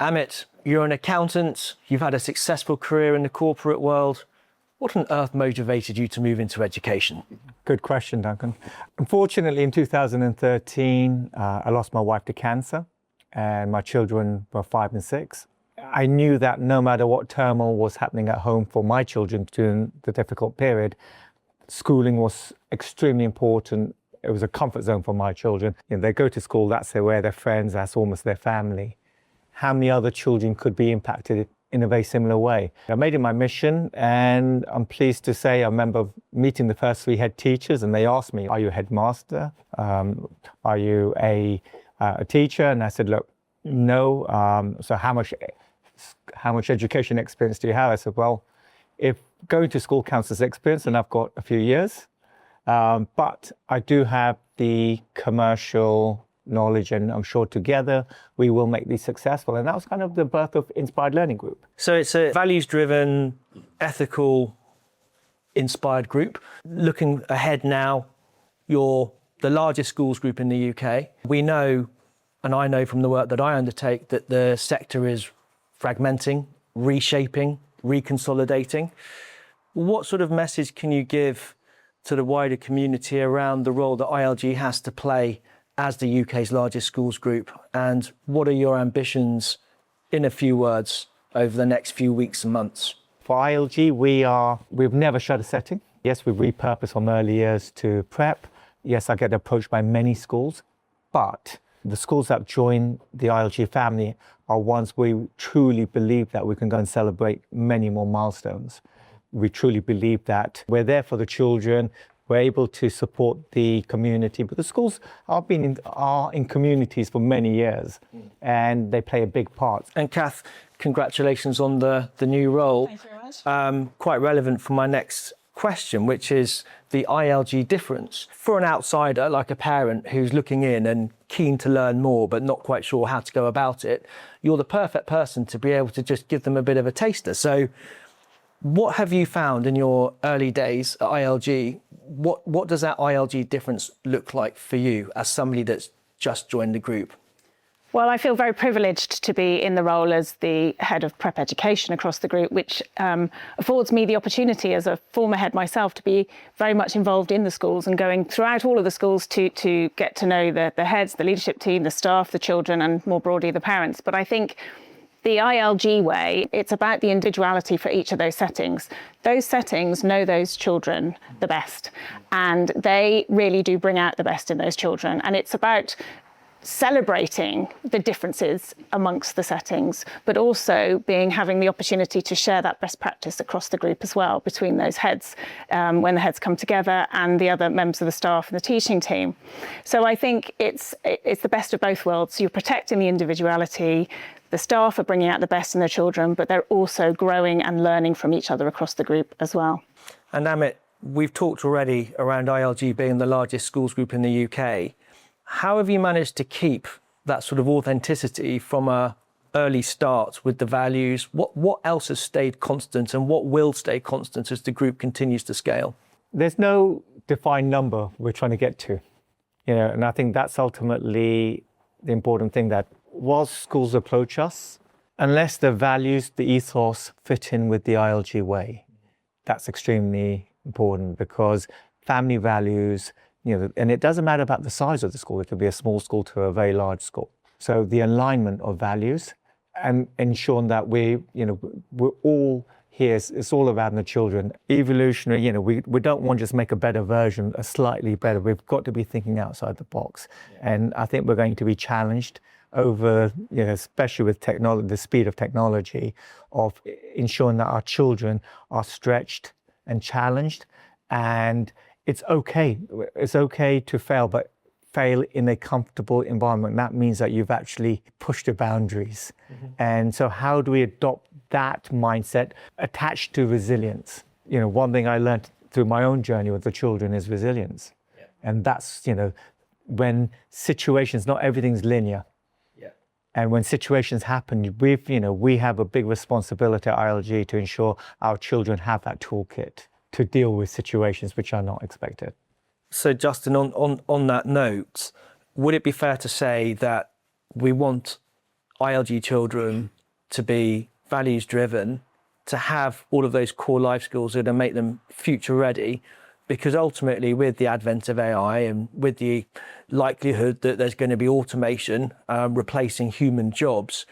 Amit, you're an accountant, you've had a successful career in the corporate world. What on earth motivated you to move into education? Good question, Duncan. Unfortunately, in 2013, I lost my wife to cancer and my children were 5 and 6. I knew that no matter what turmoil was happening at home for my children during the difficult period, schooling was extremely important. It was a comfort zone for my children. They go to school, that's where their friends, that's almost their family. How many other children could be impacted in a very similar way? I made it my mission, and I'm pleased to say I remember meeting the first 3 head teachers, and they asked me, are you a headmaster? Are you a teacher? And I said, look, no. So how much education experience do you have? I said, well, if going to school counts as experience, and I've got a few years, but I do have the commercial knowledge, and I'm sure together we will make these successful. And that was kind of the birth of Inspired Learning Group. So it's a values-driven, ethical, inspired group. Looking ahead now, you're the largest schools group in the UK. We know, and I know from the work that I undertake, that the sector is fragmenting, reshaping, reconsolidating. What sort of message can you give to the wider community around the role that ILG has to play as the UK's largest schools group, and what are your ambitions, in a few words, over the next few weeks and months? For ILG, we've never shut a setting. Yes, we've repurposed from early years to prep. Yes, I get approached by many schools, but the schools that join the ILG family are ones we truly believe that we can go and celebrate many more milestones. We truly believe that we're there for the children. We're able to support the community, but the schools are in communities for many years, and they play a big part. And Kath, congratulations on the new role. Thanks very much. Quite relevant for my next question, which is the ILG difference. For an outsider, like a parent who's looking in and keen to learn more, but not quite sure how to go about it, you're the perfect person to be able to just give them a bit of a taster. So what have you found in your early days at ILG? What does that ILG difference look like for you as somebody that's just joined the group? Well, I feel very privileged to be in the role as the head of prep education across the group, which affords me the opportunity as a former head myself to be very much involved in the schools and going throughout all of the schools to get to know the heads, the leadership team, the staff, the children, and more broadly the parents. But I think the ILG way, it's about the individuality for each of those settings. Those settings know those children the best, and they really do bring out the best in those children. And it's about celebrating the differences amongst the settings, but also having the opportunity to share that best practice across the group as well, between those heads, when the heads come together, and the other members of the staff and the teaching team. So I think it's the best of both worlds. You're protecting the individuality. The staff are bringing out the best in their children, but they're also growing and learning from each other across the group as well. And Amit, we've talked already around ILG being the largest schools group in the UK. How have you managed to keep that sort of authenticity from an early start with the values? What else has stayed constant, and what will stay constant as the group continues to scale? There's no defined number we're trying to get to, and I think that's ultimately the important thing, that whilst schools approach us, unless the values, the ethos fit in with the ILG way, that's extremely important, because family values, and it doesn't matter about the size of the school. It could be a small school to a very large school. So the alignment of values and ensuring that we're all here, it's all about the children. Evolutionary, we don't want to just make a better version, a slightly better. We've got to be thinking outside the box. Yeah. And I think we're going to be challenged over, especially with technology, the speed of technology, of ensuring that our children are stretched and challenged. And it's okay to fail, but fail in a comfortable environment. That means that you've actually pushed the boundaries. Mm-hmm. And so how do we adopt that mindset attached to resilience? One thing I learned through my own journey with the children is resilience. Yeah. And that's, when situations, not everything's linear. And when situations happen, we have a big responsibility at ILG to ensure our children have that toolkit to deal with situations which are not expected. So Justin, on that note, would it be fair to say that we want ILG children to be values driven, to have all of those core life skills that are make them future ready. Because ultimately, with the advent of AI and with the likelihood that there's going to be automation replacing human jobs,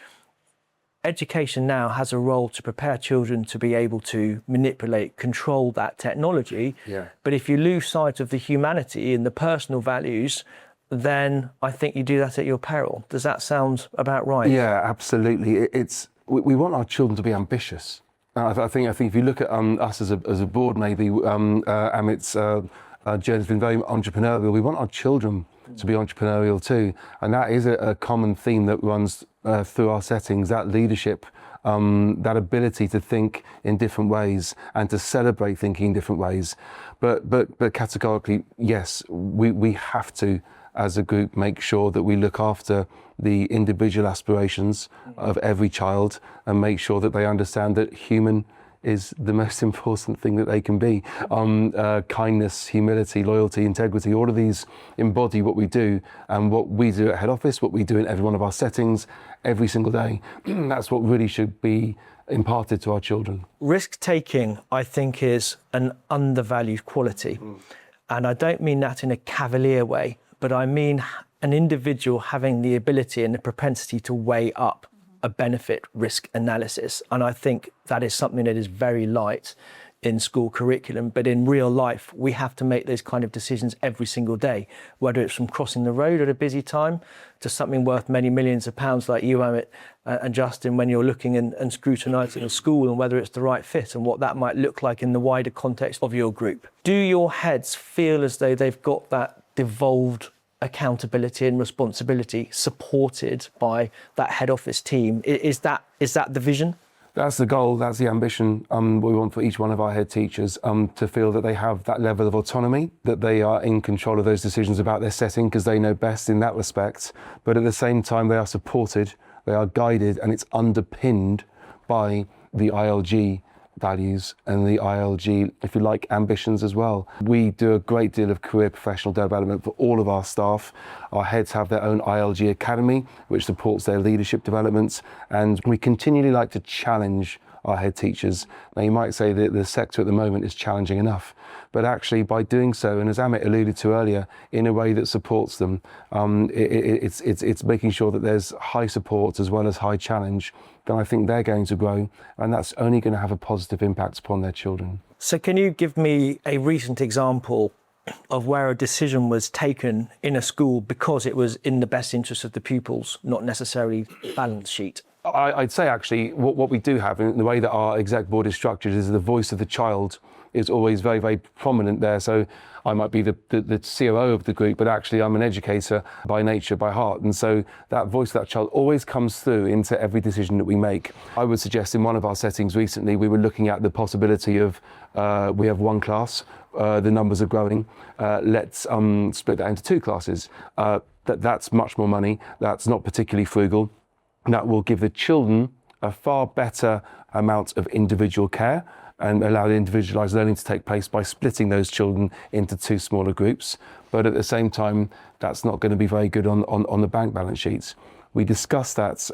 education now has a role to prepare children to be able to manipulate, control that technology. Yeah. But if you lose sight of the humanity and the personal values, then I think you do that at your peril. Does that sound about right? Yeah, absolutely. We want our children to be ambitious. I think if you look at us as a board, maybe Amit's journey's been very entrepreneurial. We want our children to be entrepreneurial too, and that is a common theme that runs through our settings. That leadership, that ability to think in different ways and to celebrate thinking in different ways. But categorically, yes, we have to, as a group, make sure that we look after the individual aspirations of every child and make sure that they understand that human is the most important thing that they can be. Kindness, humility, loyalty, integrity, all of these embody what we do, and what we do at head office, what we do in every one of our settings every single day. That's what really should be imparted to our children. Risk taking, I think, is an undervalued quality. And I don't mean that in a cavalier way, but I mean an individual having the ability and the propensity to weigh up a benefit risk analysis. And I think that is something that is very light in school curriculum, but in real life, we have to make those kind of decisions every single day, whether it's from crossing the road at a busy time to something worth many millions of pounds like you, Amit, and Justin, when you're looking and scrutinising a school and whether it's the right fit and what that might look like in the wider context of your group. Do your heads feel as though they've got that devolved accountability and responsibility supported by that head office team? Is that the vision? That's the goal, that's the ambition we want for each one of our head teachers, to feel that they have that level of autonomy, that they are in control of those decisions about their setting because they know best in that respect. But at the same time, they are supported, they are guided, and it's underpinned by the ILG values and the ILG, if you like, ambitions as well. We do a great deal of career professional development for all of our staff. Our heads have their own ILG academy, which supports their leadership developments, and we continually like to challenge our head teachers. Now, you might say that the sector at the moment is challenging enough, but actually by doing so, and as Amit alluded to earlier, in a way that supports them, it's making sure that there's high support as well as high challenge, then I think they're going to grow, and that's only going to have a positive impact upon their children. So can you give me a recent example of where a decision was taken in a school because it was in the best interest of the pupils, not necessarily balance sheet? I'd say actually what we do have in the way that our exec board is structured is the voice of the child is always very, very prominent there. So I might be the COO of the group, but actually I'm an educator by nature, by heart. And so that voice of that child always comes through into every decision that we make. I would suggest in one of our settings recently, we were looking at the possibility of, we have one class, the numbers are growing, let's split that into two classes. That's much more money, that's not particularly frugal. That will give the children a far better amount of individual care and allow the individualised learning to take place by splitting those children into two smaller groups. But at the same time, that's not going to be very good on the bank balance sheets. We discussed that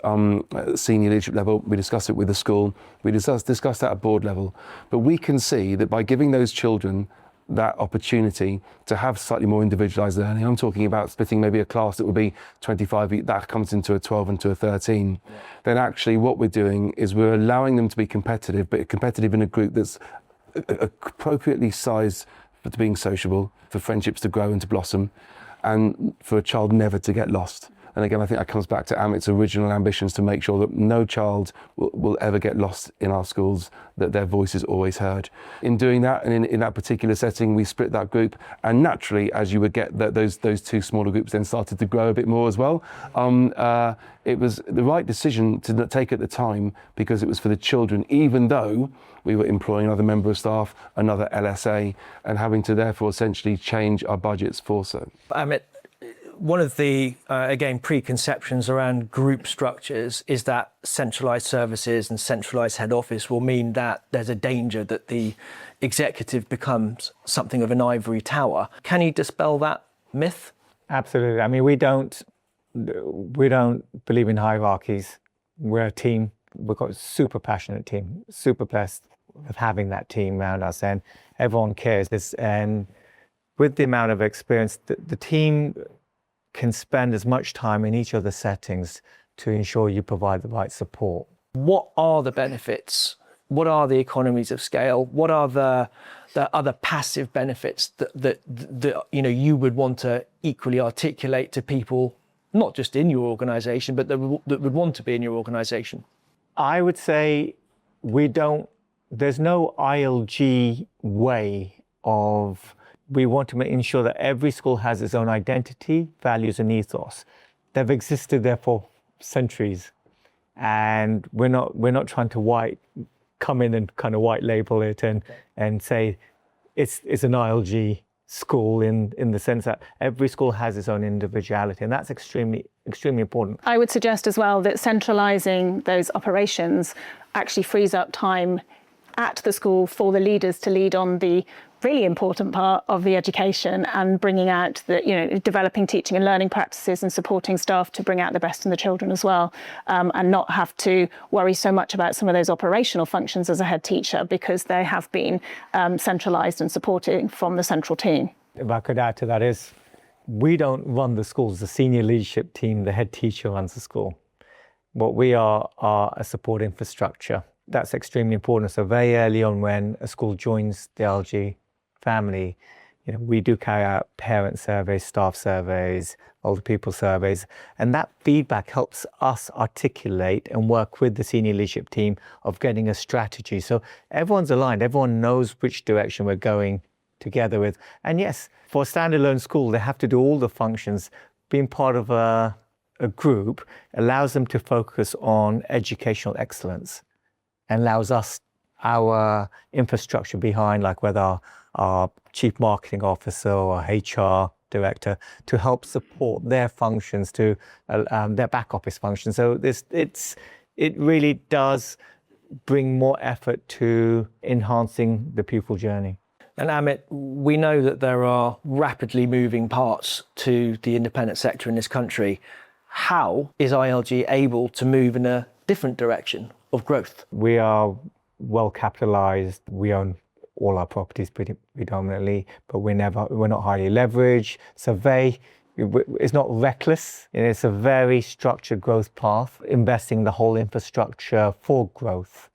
at senior leadership level, we discussed it with the school, we discussed that at board level. But we can see that by giving those children that opportunity to have slightly more individualised learning. I'm talking about splitting maybe a class that would be 25, that comes into a 12 and to a 13. Yeah. Then actually what we're doing is we're allowing them to be competitive, but competitive in a group that's appropriately sized for being sociable, for friendships to grow and to blossom, and for a child never to get lost. And again, I think that comes back to Amit's original ambitions to make sure that no child will ever get lost in our schools, that their voice is always heard. In doing that, and in that particular setting, we split that group. And naturally, as you would get, those two smaller groups then started to grow a bit more as well. It was the right decision to take at the time because it was for the children, even though we were employing another member of staff, another LSA, and having to therefore essentially change our budgets for so. Amit, one of the, again, preconceptions around group structures is that centralised services and centralised head office will mean that there's a danger that the executive becomes something of an ivory tower. Can you dispel that myth? Absolutely. I mean, we don't believe in hierarchies we're a team. We've got a super passionate team, super blessed of having that team around us, and everyone cares. And with the amount of experience, the team can spend as much time in each of the settings to ensure you provide the right support. What are the benefits? What are the economies of scale? What are the other passive benefits that you would want to equally articulate to people, not just in your organisation, but that would want to be in your organisation? I would say there's no ILG way of, we want to ensure that every school has its own identity, values and ethos. They've existed there for centuries, and we're not trying to come in and kind of white label it and say it's an ILG school in the sense that every school has its own individuality, and that's extremely important. I would suggest as well that centralising those operations actually frees up time at the school for the leaders to lead on the really important part of the education and bringing out developing teaching and learning practices and supporting staff to bring out the best in the children as well, and not have to worry so much about some of those operational functions as a head teacher, because they have been centralised and supported from the central team. If I could add to that, is we don't run the schools. The senior leadership team, the head teacher runs the school. What we are a support infrastructure. That's extremely important. So very early on, when a school joins the ILG family, we do carry out parent surveys, staff surveys, older people surveys, and that feedback helps us articulate and work with the senior leadership team of getting a strategy. So everyone's aligned, everyone knows which direction we're going together with. And yes, for a standalone school, they have to do all the functions. Being part of a group allows them to focus on educational excellence and allows us, our infrastructure behind, like whether our chief marketing officer or HR director, to help support their functions, to their back office functions. So it really does bring more effort to enhancing the pupil journey. And Amit, we know that there are rapidly moving parts to the independent sector in this country. How is ILG able to move in a different direction of growth? We are well capitalized. We own all our properties predominantly, but we're not highly leveraged. So it's not reckless. It's a very structured growth path, investing the whole infrastructure for growth,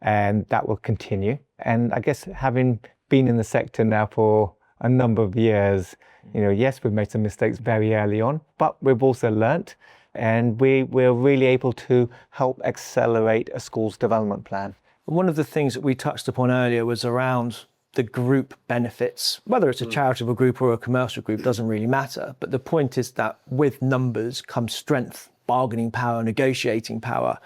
and that will continue. And I guess having been in the sector now for a number of years, yes, we've made some mistakes very early on, but we've also learnt, and we're really able to help accelerate a school's development plan. One of the things that we touched upon earlier was around the group benefits. Whether it's a charitable group or a commercial group doesn't really matter. But the point is that with numbers comes strength, bargaining power, negotiating power.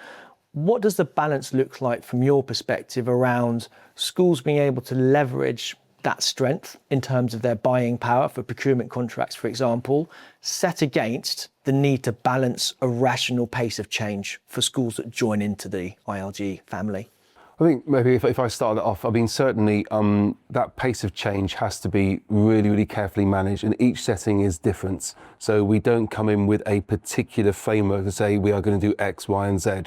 What does the balance look like from your perspective around schools being able to leverage that strength in terms of their buying power for procurement contracts, for example, set against the need to balance a rational pace of change for schools that join into the ILG family? I think maybe if I start that off, I mean, certainly that pace of change has to be really, really carefully managed, and each setting is different. So we don't come in with a particular framework to say we are going to do X, Y, and Z.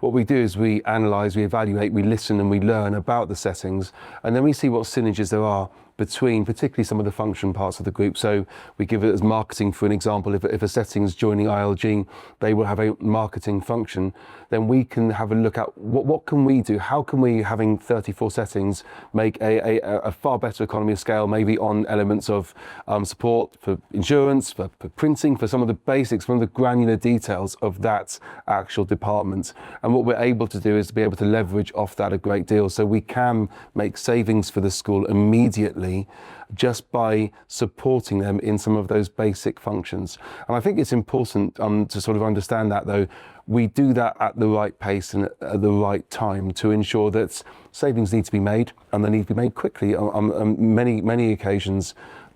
What we do is we analyse, we evaluate, we listen and we learn about the settings, and then we see what synergies there are between particularly some of the function parts of the group. So we give it as marketing, for an example. If a setting is joining ILG, they will have a marketing function. Then we can have a look at what can we do? How can we, having 34 settings, make a far better economy of scale, maybe on elements of support for insurance, for printing, for some of the basics, some of the granular details of that actual department. And what we're able to do is to be able to leverage off that a great deal. So we can make savings for the school immediately just by supporting them in some of those basic functions. And I think it's important to sort of understand that, though, we do that at the right pace and at the right time to ensure that savings need to be made, and they need to be made quickly on many occasions,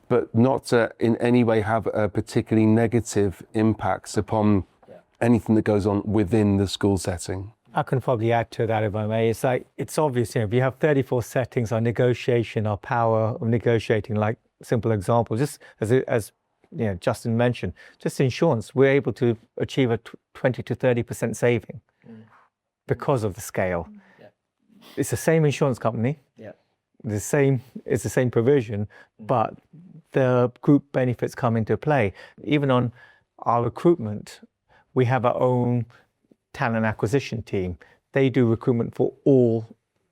but not in any way have a particularly negative impacts upon anything that goes on within the school setting. I can probably add to that, if I may. It's obvious, if you have 34 settings, our negotiation, our power of negotiating, like simple example, just as Justin mentioned, just insurance, we're able to achieve a 20 to 30% saving because of the scale. Yeah. It's the same insurance company, Yeah. it's the same provision, but the group benefits come into play. Even on our recruitment, we have our own talent acquisition team. They do recruitment for all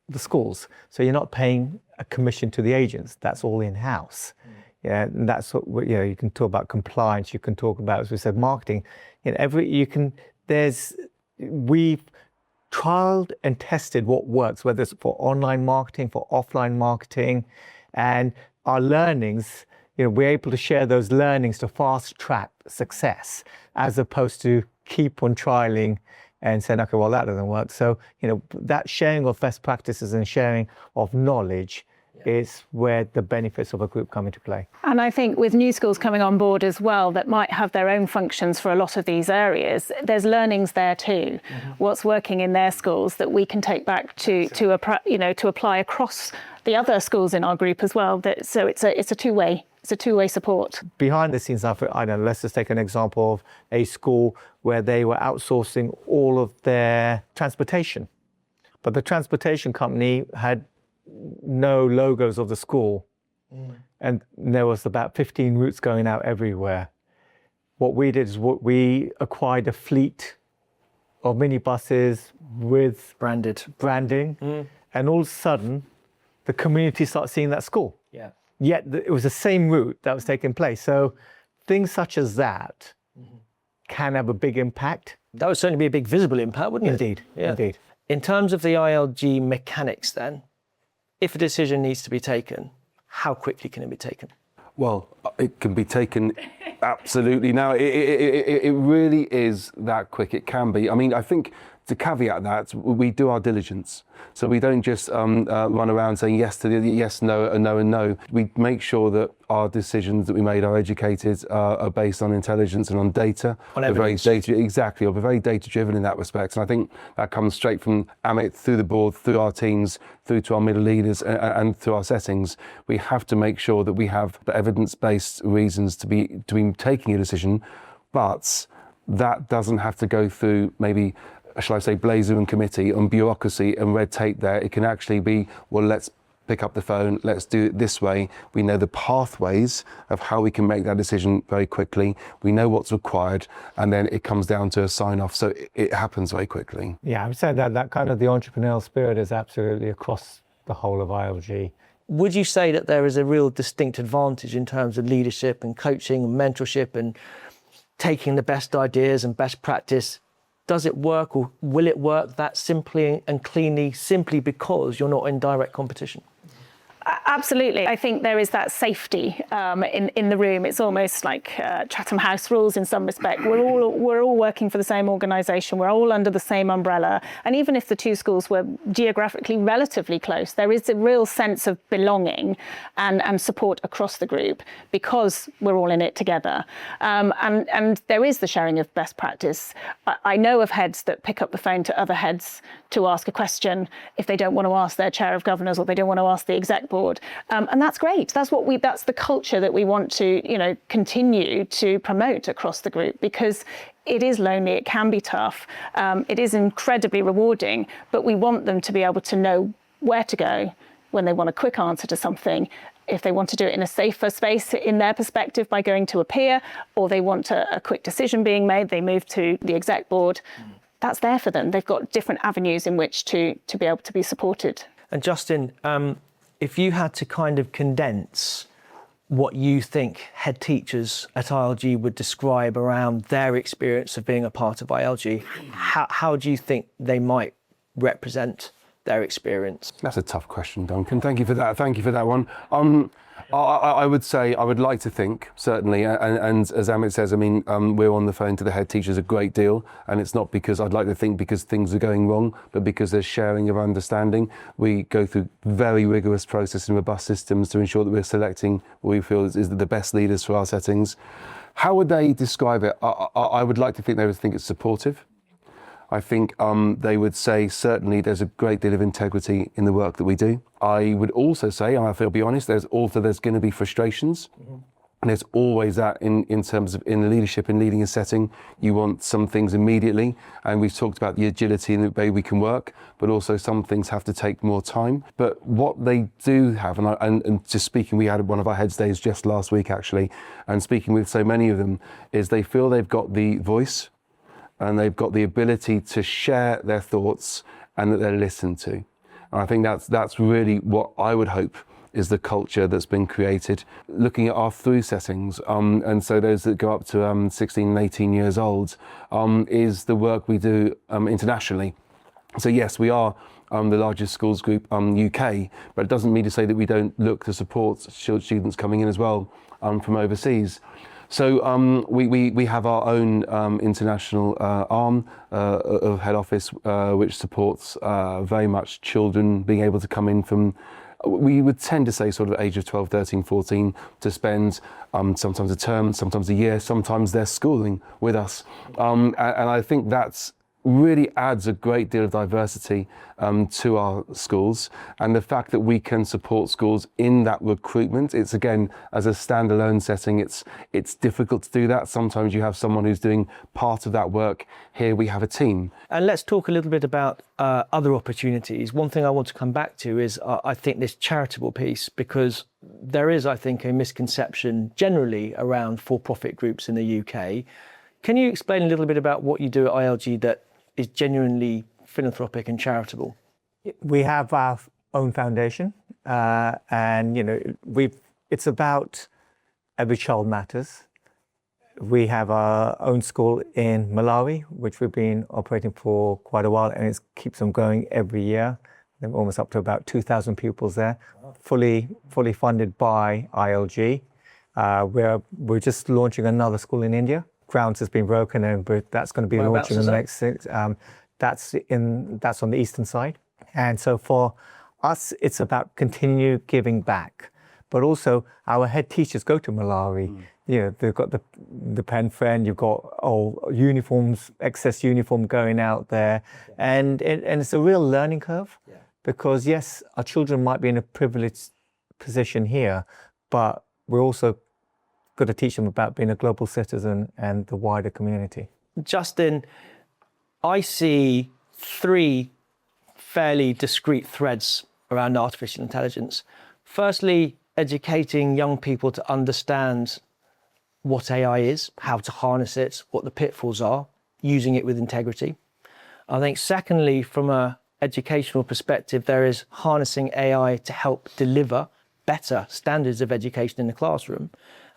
the schools. So you're not paying a commission to the agents. That's all in-house. Yeah, and that's what you can talk about compliance. You can talk about, as we said, marketing. We've trialed and tested what works, whether it's for online marketing, for offline marketing, and our learnings. We're able to share those learnings to fast track success, as opposed to keep on trialing and saying, okay, well, that doesn't work. So, that sharing of best practices and sharing of knowledge is where the benefits of a group come into play. And I think with new schools coming on board as well, that might have their own functions for a lot of these areas, there's learnings there too. What's working in their schools that we can take back to apply across the other schools in our group as well. So it's a two-way. It's a two-way support. Behind the scenes, I don't know, let's just take an example of a school where they were outsourcing all of their transportation. But the transportation company had no logos of the school. And there was about 15 routes going out everywhere. What we did is we acquired a fleet of minibuses with branding. And all of a sudden, the community started seeing that school. Yeah. Yet it was the same route that was taking place. So things such as that can have a big impact. That would certainly be a big visible impact, wouldn't it? Indeed, indeed. In terms of the ILG mechanics then, if a decision needs to be taken, how quickly can it be taken? Well, it can be taken absolutely now. It really is that quick. It can be. I mean, I think to caveat that, we do our diligence. So we don't just run around saying yes to the yes, no, and no, and no. We make sure that our decisions that we made are educated, are based on intelligence and on data. On evidence. Exactly. We're very data driven in that respect. And I think that comes straight from Amit, through the board, through our teams, through to our middle leaders and through our settings. We have to make sure that we have the evidence-based reasons to be taking a decision, but that doesn't have to go through maybe, shall I say, blazer and committee and bureaucracy and red tape there. It can actually be, well, let's pick up the phone, let's do it this way. We know the pathways of how we can make that decision very quickly. We know what's required, and then it comes down to a sign-off. So it happens very quickly. Yeah, I would say that kind of the entrepreneurial spirit is absolutely across the whole of ILG. Would you say that there is a real distinct advantage in terms of leadership and coaching and mentorship and taking the best ideas and best practice? Does it work, or will it work that simply and cleanly simply because you're not in direct competition? Absolutely. I think there is that safety in the room. It's almost like Chatham House rules in some respect. We're all working for the same organisation. We're all under the same umbrella. And even if the two schools were geographically relatively close, there is a real sense of belonging and support across the group because we're all in it together. And there is the sharing of best practice. I know of heads that pick up the phone to other heads to ask a question if they don't want to ask their chair of governors or they don't want to ask the exec board. And that's great. That's the culture that we want to, continue to promote across the group, because it is lonely, it can be tough, it is incredibly rewarding, but we want them to be able to know where to go when they want a quick answer to something. If they want to do it in a safer space in their perspective by going to a peer, or they want a quick decision being made, they move to the exec board. That's there for them. They've got different avenues in which to be able to be supported. And Justin, if you had to kind of condense what you think head teachers at ILG would describe around their experience of being a part of ILG, how do you think they might represent their experience? That's a tough question, Duncan. Thank you for that. Thank you for that one. I would say, I would like to think, certainly, and as Amit says, I mean, we're on the phone to the head teachers a great deal, and it's not because I'd like to think because things are going wrong, but because there's sharing of understanding. We go through very rigorous process and robust systems to ensure that we're selecting what we feel is the best leaders for our settings. How would they describe it? I would like to think they would think it's supportive. I think they would say certainly there's a great deal of integrity in the work that we do. I would also say, and I feel, be honest, there's going to be frustrations. And there's always that in terms of in leadership, in leading a setting, you want some things immediately. And we've talked about the agility and the way we can work, but also some things have to take more time. But what they do have, and just speaking, we had one of our heads days just last week actually, and speaking with so many of them, is they feel they've got the voice and they've got the ability to share their thoughts and that they're listened to. And I think that's really what I would hope is the culture that's been created. Looking at our through settings, and so those that go up to 16 and 18 years old, is the work we do internationally. So yes, we are the largest schools group UK, but it doesn't mean to say that we don't look to support students coming in as well from overseas. So we have our own international arm of head office, which supports very much children being able to come in from, we would tend to say sort of age of 12, 13, 14 to spend sometimes a term, sometimes a year, sometimes their schooling with us. And I think that's really adds a great deal of diversity to our schools. And the fact that we can support schools in that recruitment, it's again, as a standalone setting, it's difficult to do that. Sometimes you have someone who's doing part of that work. Here we have a team. And let's talk a little bit about other opportunities. One thing I want to come back to is I think this charitable piece, because there is, I think, a misconception generally around for-profit groups in the UK. Can you explain a little bit about what you do at ILG that is genuinely philanthropic and charitable? We have our own foundation, and it's about Every Child Matters. We have our own school in Malawi, which we've been operating for quite a while, and it keeps on going every year. They're almost up to about 2,000 pupils there, fully funded by ILG. We're just launching another school in India. Grounds has been broken, and that's going to be launching in the next 6. That's on the eastern side, and so for us, it's about continue giving back. But also, our head teachers go to Malawi. They've got the pen friend. You've got uniforms, excess uniform going out there, and it's a real learning curve. Yeah. Because yes, our children might be in a privileged position here, but we're also got to teach them about being a global citizen and the wider community. Justin, I see 3 fairly discrete threads around artificial intelligence. Firstly, educating young people to understand what AI is, how to harness it, what the pitfalls are, using it with integrity. I think secondly, from an educational perspective, there is harnessing AI to help deliver better standards of education in the classroom.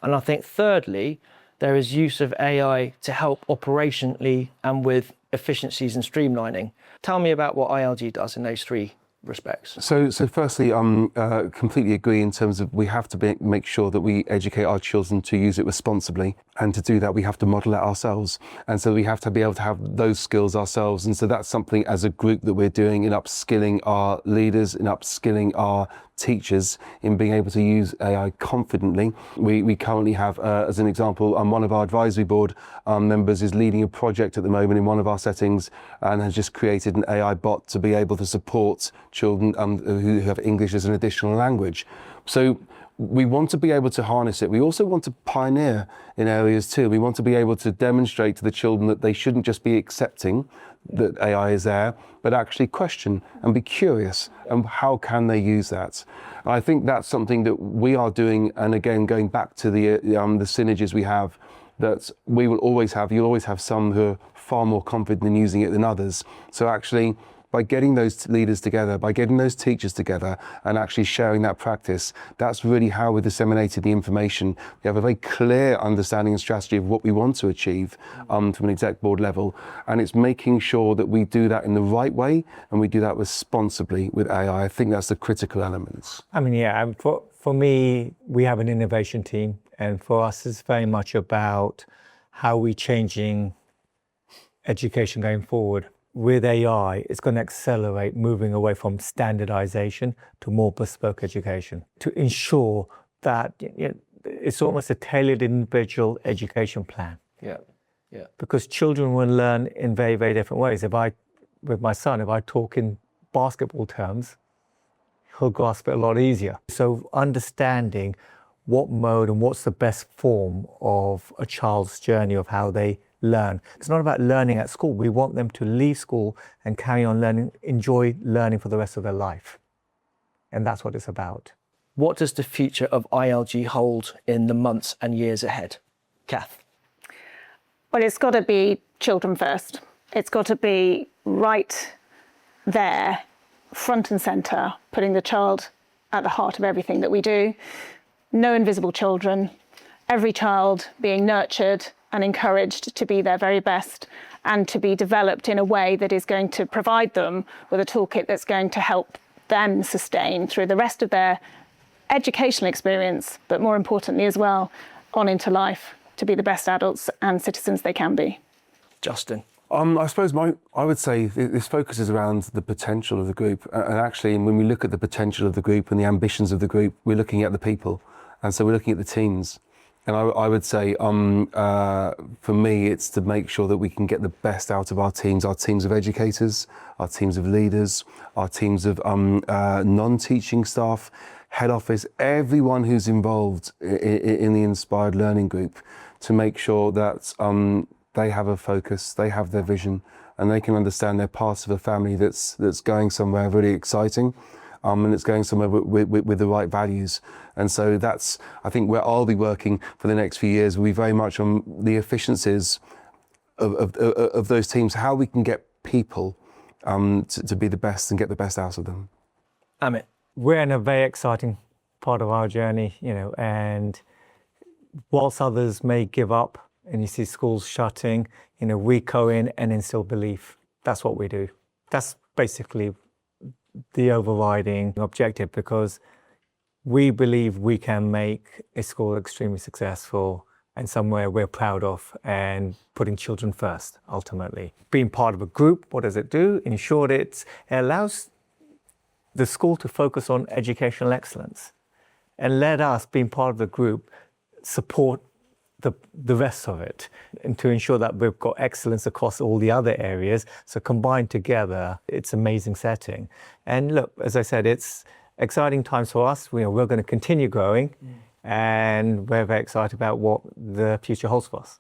And I think thirdly, there is use of AI to help operationally and with efficiencies and streamlining. Tell me about what ILG does in those 3 respects. So firstly, completely agree in terms of we have to make sure that we educate our children to use it responsibly. And to do that, we have to model it ourselves. And so we have to be able to have those skills ourselves. And so that's something as a group that we're doing in upskilling our leaders, in upskilling our teachers in being able to use AI confidently. We currently have, as an example, one of our advisory board members is leading a project at the moment in one of our settings and has just created an AI bot to be able to support children who have English as an additional language. So we want to be able to harness it. We also want to pioneer in areas too. We want to be able to demonstrate to the children that they shouldn't just be accepting that AI is there, but actually question and be curious and how can they use that. And I think that's something that we are doing, and again going back to the synergies we have, that we will always have. You'll always have some who are far more confident in using it than others. So actually, by getting those leaders together, by getting those teachers together and actually sharing that practice, that's really how we're disseminating the information. We have a very clear understanding and strategy of what we want to achieve from an exec board level. And it's making sure that we do that in the right way and we do that responsibly with AI. I think that's the critical elements. I mean, for me, we have an innovation team. And for us, it's very much about how we're changing education going forward. With AI, it's going to accelerate moving away from standardization to more bespoke education to ensure that it's almost a tailored individual education plan. Yeah. Because children will learn in very, very different ways. With my son, if I talk in basketball terms, he'll grasp it a lot easier. So understanding what mode and what's the best form of a child's journey of how they learn. It's not about learning at school. We want them to leave school and carry on learning, enjoy learning for the rest of their life. And that's what it's about. What does the future of ILG hold in the months and years ahead? Kath? Well, it's got to be children first. It's got to be right there, front and centre, putting the child at the heart of everything that we do. No invisible children. Every child being nurtured and encouraged to be their very best and to be developed in a way that is going to provide them with a toolkit that's going to help them sustain through the rest of their educational experience, but more importantly as well, on into life to be the best adults and citizens they can be. Justin? I suppose I would say this focuses around the potential of the group. And actually, when we look at the potential of the group and the ambitions of the group, we're looking at the people. And so we're looking at the teams. And I would say, for me, it's to make sure that we can get the best out of our teams of educators, our teams of leaders, our teams of non-teaching staff, head office, everyone who's involved in the Inspired Learning Group, to make sure that they have a focus, they have their vision, and they can understand they're part of a family that's going somewhere really exciting, and it's going somewhere with the right values. And so that's, I think, where I'll be working for the next few years will be very much on the efficiencies of those teams, how we can get people to be the best and get the best out of them. Amit? We're in a very exciting part of our journey, and whilst others may give up and you see schools shutting, we go in and instill belief. That's what we do. That's basically the overriding objective, because we believe we can make a school extremely successful and somewhere we're proud of, and putting children first, ultimately. Being part of a group, what does it do? In short, it allows the school to focus on educational excellence, and let us, being part of the group, support the rest of it, and to ensure that we've got excellence across all the other areas. So combined together, it's an amazing setting. And look, as I said, it's exciting times for us. We're going to continue growing, and we're very excited about what the future holds for us.